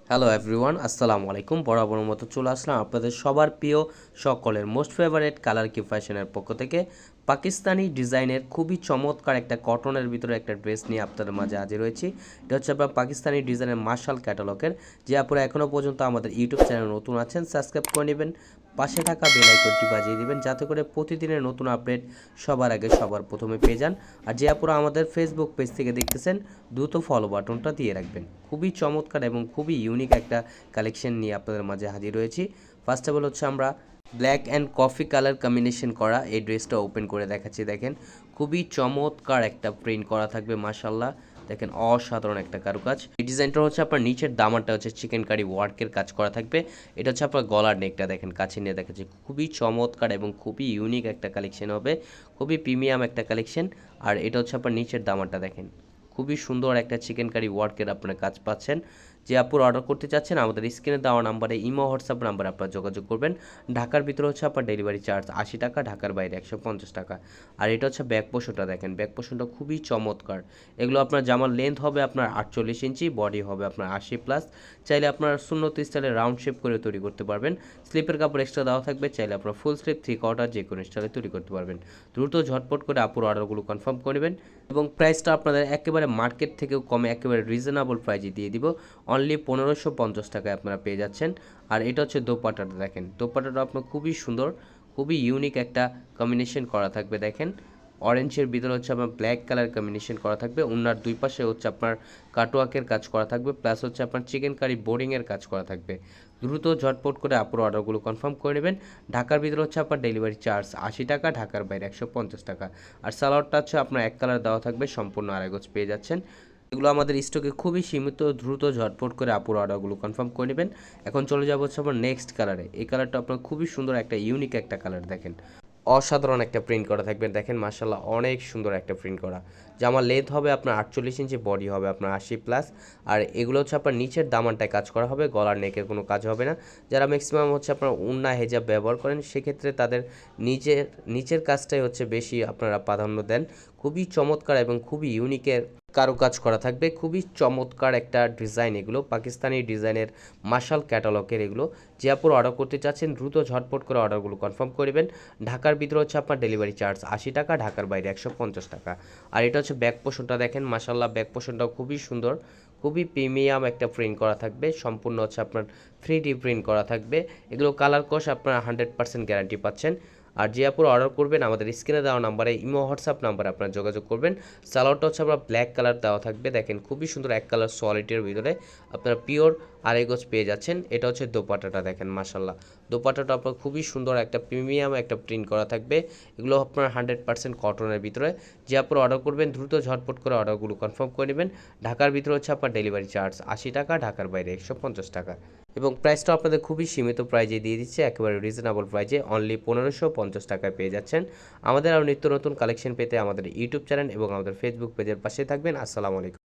Hello everyone, আসসালামু আলাইকুম। বরাবর মতো চলে আসলাম আপনাদের সবার প্রিয় সকলের মোস্ট ফেভারিট কালার কি ফ্যাশনের পক্ষ থেকে পাকিস্তানি ডিজাইনের খুবই চমৎকার একটা কটনের ভিতরে একটা ড্রেস নিয়ে আপনাদের মাঝে হাজির হয়েছি। এটা হচ্ছে আপনার পাকিস্তানি ডিজাইনের মার্শাল ক্যাটালগের। যে আপনারা এখনও পর্যন্ত আমাদের ইউটিউব চ্যানেল নতুন আছেন, সাবস্ক্রাইব করে নেবেন, পাশে থাকা বেল আইকনটি বাজিয়ে দিবেন যাতে করে প্রতিদিনের নতুন আপডেট সবার আগে সবার প্রথমে পেয়ে যান। আর যে আপনারা আমাদের ফেসবুক পেজ থেকে দেখতেছেন, দ্রুত ফলো বাটনটা দিয়ে রাখবেন। খুবই চমৎকার এবং খুবই ইউনিক একটা কালেকশন নিয়ে আপনাদের মাঝে হাজির হয়েছি। ফার্স্ট অফ অল হচ্ছে আমরা black and coffee colour combination করা এই ড্রেসটা ওপেন করে দেখাচ্ছি। দেখেন খুবই চমৎকার একটা প্রিন্ট করা থাকবে, মাশাল্লাহ। দেখেন অসাধারণ একটা কারুকাজ। এই ডিজাইনটা হচ্ছে আপনার নিচের দামানটা হচ্ছে চিকেন কারি ওয়ার্কের কাজ করা থাকবে। এটা হচ্ছে আপনার গলার নেকটা দেখেন কাছে নিয়ে দেখাচ্ছি। খুবই চমৎকার এবং খুবই ইউনিক একটা কালেকশন হবে, খুবই প্রিমিয়াম একটা কালেকশন। আর এটা হচ্ছে আপনার নিচের দামানটা দেখেন খুবই সুন্দর একটা চিকেন কারি ওয়ার্কের আপনারা কাজ পাচ্ছেন। যে আপুর অর্ডার করতে চাচ্ছেন আমাদের স্ক্রিনে দেওয়া নাম্বারে ইমো হোয়াটসঅ্যাপ নাম্বারে আপনারা যোগাযোগ করবেন। ঢাকার ভিতরে হচ্ছে আপনার ডেলিভারি চার্জ 80 টাকা, ঢাকার বাইরে 150 টাকা। আর এটা হচ্ছে ব্যাক পোর্শনটা দেখেন, ব্যাক পোর্শনটা খুবই চমৎকার। এগুলো আপনার জামার লেন্থ হবে আপনার 48 ইঞ্চি, বডি হবে আপনার 80+। চাইলে আপনার সুন্নত স্টাইলে রাউন্ড শেপ করে তৈরি করতে পারবেন। স্লিপের কাপড় এক্সট্রা দেওয়া থাকবে, চাইলে আপনার ফুল স্লিপ 3/4 যে কোনো স্টাইলে তৈরি করতে পারবেন। দ্রুত ঝটপট করে আপুর অর্ডারগুলো কনফার্ম করে নেবেন এবং প্রাইসটা আপনাদের একেবারে মার্কেট থেকেও কমে একেবারে রিজনেবল প্রাইজে দিয়ে দিব। অনলি 1550 টাকায় আপনারা পেয়ে যাচ্ছেন। আর এটা হচ্ছে দোপাট্টাটা দেখেন, দোপাট্টাটা আপনার খুবই সুন্দর, খুবই ইউনিক একটা কম্বিনেশন করা থাকবে। দেখেন অরেঞ্জের ভিতরে হচ্ছে আপনার ব্ল্যাক কালার কম্বিনেশন করা থাকবে। ওনার দুই পাশে হচ্ছে আপনার কাটওয়ার্কের কাজ করা থাকবে, প্লাস হচ্ছে আপনার চিকেন কারি বোর্ডিংয়ের কাজ করা থাকবে। দ্রুত ঝটপট করে আপুর অর্ডারগুলো কনফার্ম করে নেবেন। ঢাকার ভিতরে হচ্ছে আপনার ডেলিভারি চার্জ 80 টাকা, ঢাকার বাইরে 150 টাকা। আর সালোয়ারটা হচ্ছে আপনার এক কালার দেওয়া থাকবে, সম্পূর্ণ আড়াই গজ পেয়ে যাচ্ছেন। এগুলো আমাদের স্টকে খুবই সীমিত, দ্রুত ঝটপট করে আপুর অর্ডারগুলো কনফার্ম করে নেবেন। এখন চলে যাবো হচ্ছে আমার নেক্সট কালারে। এই কালারটা আপনার খুবই সুন্দর একটা ইউনিক একটা কালার দেখেন, অসাধারণ একটা প্রিন্ট করা থাকবে। দেখেন মাশাল্লাহ অনেক সুন্দর একটা প্রিন্ট করা। জামার লেন্থ হবে আপনার 48 ইঞ্চি, বডি হবে আপনার 80+। আর এগুলো হচ্ছে আপনার নিচের দামানটায় কাজ করা হবে, গলার নেকের কোনো কাজ হবে না। যারা ম্যাক্সিমাম হচ্ছে আপনার উন্না হেজাব ব্যবহার করেন সেক্ষেত্রে তাদের নিচের কাজটাই হচ্ছে বেশি আপনারা প্রাধান্য দেন। খুবই চমৎকার এবং খুবই ইউনিকের কারুকাজ করা থাকবে, খুবই চমৎকার একটা ডিজাইন। এগুলো পাকিস্তানি ডিজাইনের মার্শাল ক্যাটালগের এগুলো। যে আপুর অর্ডার করতে চাচ্ছেন দ্রুত ঝটপট করে অর্ডারগুলো কনফার্ম করবেন। ঢাকার ভিতরে হচ্ছে আপনার ডেলিভারি চার্জ 80 টাকা, ঢাকার বাইরে 150 টাকা। আর এটা হচ্ছে ব্যাক পোর্শনটা দেখেন, মাশাল্লাহ ব্যাক পোর্শনটাও খুবই সুন্দর, খুবই প্রিমিয়াম একটা প্রিন্ট করা থাকবে। সম্পূর্ণ হচ্ছে আপনার 3D প্রিন্ট করা থাকবে। এগুলো কালার কোশ আপনার 100% গ্যারান্টি পাচ্ছেন। আর যে আপুর অর্ডার করবেন আমাদের স্ক্রিনে দেওয়া নাম্বারে ইমো হোয়াটসঅ্যাপ নাম্বারে আপনারা যোগাযোগ করবেন। সালোয়ারটা হচ্ছে আপনার ব্ল্যাক কালার দেওয়া থাকবে, দেখেন খুবই সুন্দর এক কালার সোয়ালিটির ভিতরে আপনারা পিওর আড়াই গজ পেয়ে যাচ্ছেন। এটা হচ্ছে দোপাট্টাটা দেখেন, মাশাল্লাহ দোপাট্টাটা আপনার খুবই সুন্দর একটা প্রিমিয়াম একটা প্রিন্ট করা থাকবে। এগুলো আপনার 100% কটনের ভিতরে। যে আপনারা অর্ডার করবেন দ্রুত ঝটপট করে অর্ডারগুলো কনফার্ম করে নেবেন। ঢাকার ভিতরে হচ্ছে আপনার ডেলিভারি চার্জ 80 টাকা, ঢাকার বাইরে 150 টাকা। এবং প্রাইসটা আপনাদের খুবই সীমিত প্রাইজে দিয়ে দিচ্ছে, একেবারে রিজনেবল প্রাইজে অনলি 1550 টাকায় পেয়ে যাচ্ছেন। আমাদের আরও নিত্য নতুন কালেকশন পেতে আমাদের ইউটিউব চ্যানেল এবং আমাদের ফেসবুক পেজের পাশে থাকবেন। আসসালামু আলাইকুম।